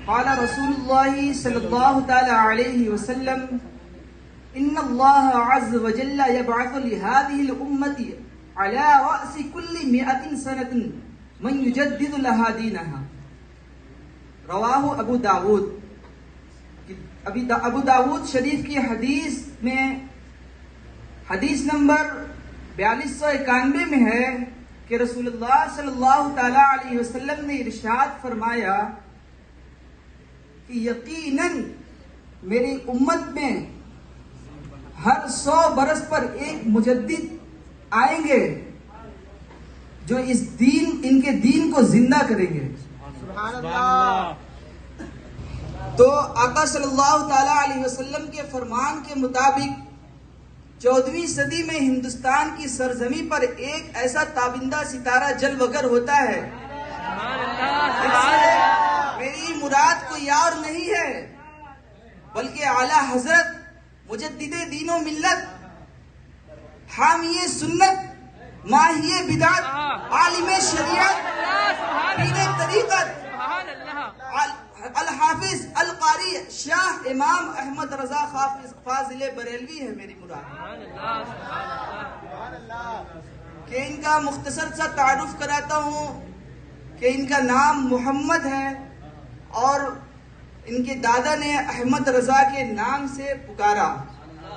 قال رسول الله صلى الله تعالى عليه وسلم إن الله عز وجل يبعث لهذه الأمة على رأس كل 100 سنة من يجدد لها دينها. رواہ ابو داود. ابو داود شریف کی حدیث میں حدیث نمبر 4291 میں ہے کہ رسول اللہ صلی اللہ تعالی علیہ وسلم نے ارشاد فرمایا کہ یقیناً میری امت میں ہر 100 برس پر ایک مجدد آئیں گے جو ان کے دین کو زندہ کریں گے. سبحان اللہ. تو آقا صلی اللہ تعالی علیہ وسلم کے فرمان کے مطابق 14ویں صدی میں ہندوستان کی سرزمین پر ایک ایسا تابندہ ستارہ جلوگر ہوتا ہے. میری مراد کوئی اور نہیں ہے بلکہ اعلی حضرت مجدد دین و ملت، حامی سنت، ماہی بدعت، عالم شریعت، پیر طریقت، الحافظ القاری شاہ امام احمد رضا فاضل بریلوی ہے میری مراد. کہ ان کا مختصر سا تعارف کراتا ہوں کہ ان کا نام محمد ہے اور ان کے دادا نے احمد رضا کے نام سے پکارا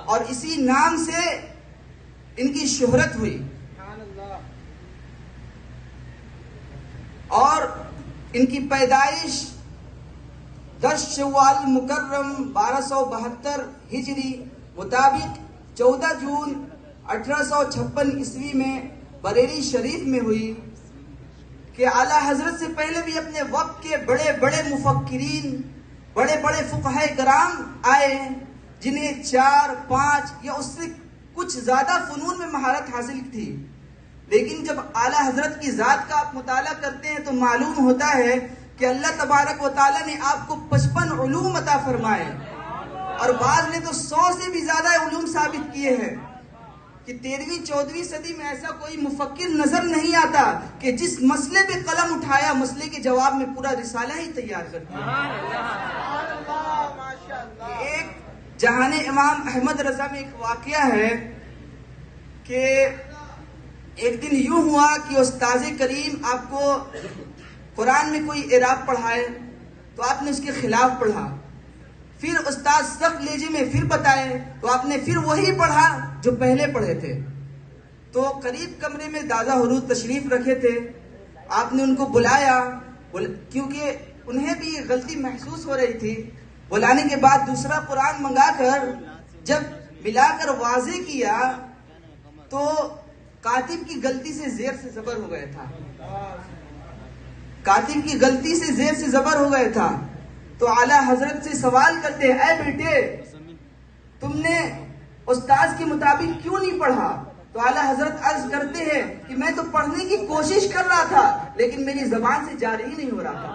اور اسی نام سے ان کی شہرت ہوئی. اور ان کی پیدائش 10 شوال مکرم 1272 ہجری مطابق 14 جون 1856 عیسوی میں بریلی شریف میں ہوئی. کہ اعلیٰ حضرت سے پہلے بھی اپنے وقت کے بڑے بڑے مفکرین، بڑے بڑے فقہاء کرام آئے جنہیں 4 5 یا اس سے کچھ زیادہ فنون میں مہارت حاصل تھی. لیکن جب اعلیٰ حضرت کی ذات کا آپ مطالعہ کرتے ہیں تو معلوم ہوتا ہے کہ اللہ تبارک و تعالیٰ نے آپ کو 55 علوم عطا فرمائے اور بعض نے تو 100 سے بھی زیادہ علوم ثابت کیے ہیں. کہ 13ویں 14ویں صدی میں ایسا کوئی مفکر نظر نہیں آتا کہ جس مسئلے پہ قلم اٹھایا مسئلے کے جواب میں پورا رسالہ ہی تیار کر دیا. ایک جہان امام احمد رضا میں ایک واقعہ ہے کہ ایک دن یوں ہوا کہ استاذ کریم آپ کو قرآن میں کوئی اعراب پڑھائے تو آپ نے اس کے خلاف پڑھا. پھر استاد سخت لہجے میں پھر بتائے تو آپ نے پھر وہی پڑھا جو پہلے پڑھے تھے. تو قریب کمرے میں دادا حضور تشریف رکھے تھے. آپ نے ان کو بلایا کیونکہ انہیں بھی یہ غلطی محسوس ہو رہی تھی. بلانے کے بعد دوسرا قرآن منگا کر جب ملا کر واضح کیا تو کاتب کی غلطی سے زیر سے زبر ہو گیا تھا. کاتب کی غلطی سے زیر سے زبر ہو گیا تھا. تو اعلیٰ حضرت سے سوال کرتے ہیں، اے بیٹے تم نے استاذ کے مطابق کیوں نہیں پڑھا؟ تو اعلیٰ حضرت عرض کرتے ہیں کہ میں تو پڑھنے کی کوشش کر رہا تھا لیکن میری زبان سے جاری ہی نہیں ہو رہا تھا.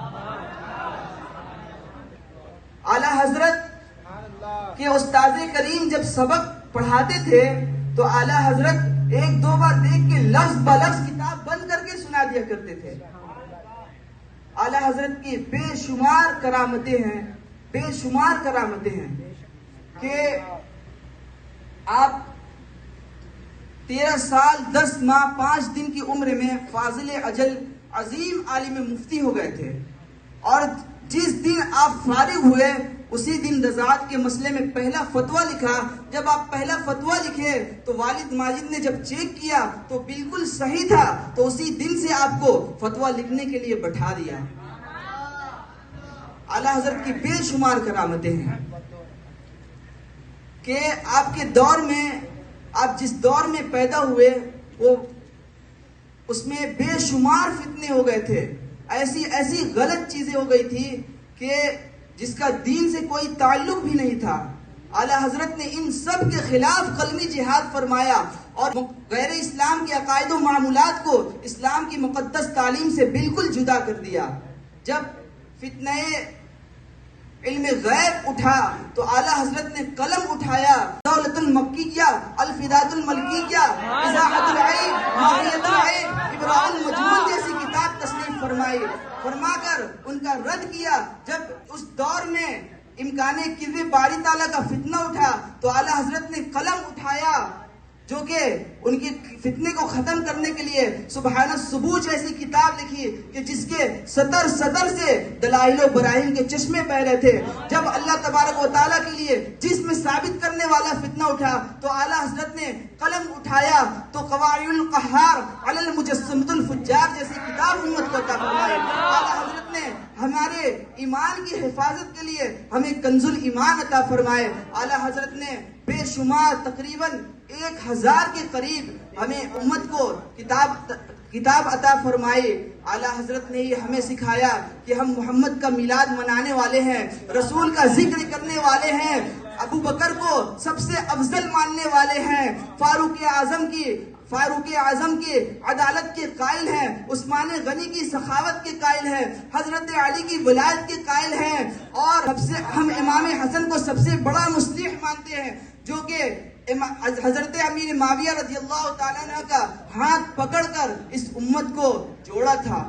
اعلیٰ حضرت کے استاذ کریم جب سبق پڑھاتے تھے تو اعلیٰ حضرت 1-2 بار دیکھ کے لفظ بلفظ کتاب بند کر کے سنا دیا کرتے تھے. اعلیٰ حضرت کی بے شمار کرامتیں ہیں، بے شمار کرامتیں ہیں کہ آپ 13 سال 10 ماہ 5 دن کی عمر میں فاضل اجل عظیم عالم مفتی ہو گئے تھے. اور جس دن آپ فارغ ہوئے اسی دن رضاعت کے مسئلے میں پہلا فتویٰ لکھا. جب آپ پہلا فتویٰ لکھے تو والد ماجد نے جب چیک کیا تو بالکل صحیح تھا تو اسی دن سے آپ کو فتویٰ لکھنے کے لیے بٹھا دیا. اعلیٰ حضرت کی بے شمار کرامتیں ہیں کہ آپ کے دور میں، آپ جس دور میں پیدا ہوئے وہ اس میں بے شمار فتنے ہو گئے تھے. ایسی غلط چیزیں ہو گئی تھی کہ جس کا دین سے کوئی تعلق بھی نہیں تھا. اعلیٰ حضرت نے ان سب کے خلاف قلمی جہاد فرمایا اور غیر اسلام کے عقائد و معمولات کو اسلام کی مقدس تعلیم سے بالکل جدا کر دیا. جب فتنہ علم غیب اٹھا تو اعلیٰ حضرت نے قلم اٹھایا، دولت المکی کیا، الفداد الملکی کیا، ازاحت العیب، ماہیت العیب، ابراء المجموع جیسی کتاب تصنیف فرمائی، فرما کر ان کا رد کیا۔ جب اس دور میں امکان کذب باری تعالیٰ کا فتنہ اٹھا تو اعلیٰ حضرت نے قلم اٹھایا جو کہ ان کی فتنے کو ختم کرنے کے لیے سبحان السبوج ایسی کتاب لکھی کہ جس کے سطر سے دلائل و براہین کے چشمے بہ رہے تھے۔ جب اللہ تبارک و تعالیٰ کے لیے جسم ثابت کرنے والا فتنہ اٹھا تو اعلیٰ حضرت نے قلم اٹھایا تو قواعد القہار علی المجسمۃ الفجار جیسی کتاب امت کو عطا فرمائی۔ اعلیٰ حضرت نے ہمارے ایمان کی حفاظت کے لیے ہمیں کنز الایمان عطا فرمائے۔ اعلیٰ حضرت نے بے شمار تقریباً 1000 کے قریب ہمیں امت کو کتاب عطا فرمائی۔ اعلیٰ حضرت نے یہ ہمیں سکھایا کہ ہم محمد کا میلاد منانے والے ہیں، رسول کا ذکر کرنے والے ہیں، ابو بکر کو سب سے افضل ماننے والے ہیں، فاروق اعظم کی عدالت کے قائل ہیں، عثمان غنی کی سخاوت کے قائل ہیں، حضرت علی کی ولایت کے قائل ہیں، اور ہم امام حسن کو سب سے بڑا مصلح مانتے ہیں جو کہ حضرت امیر معاویہ رضی اللہ تعالیٰ عنہ کا ہاتھ پکڑ کر اس امت کو جوڑا تھا۔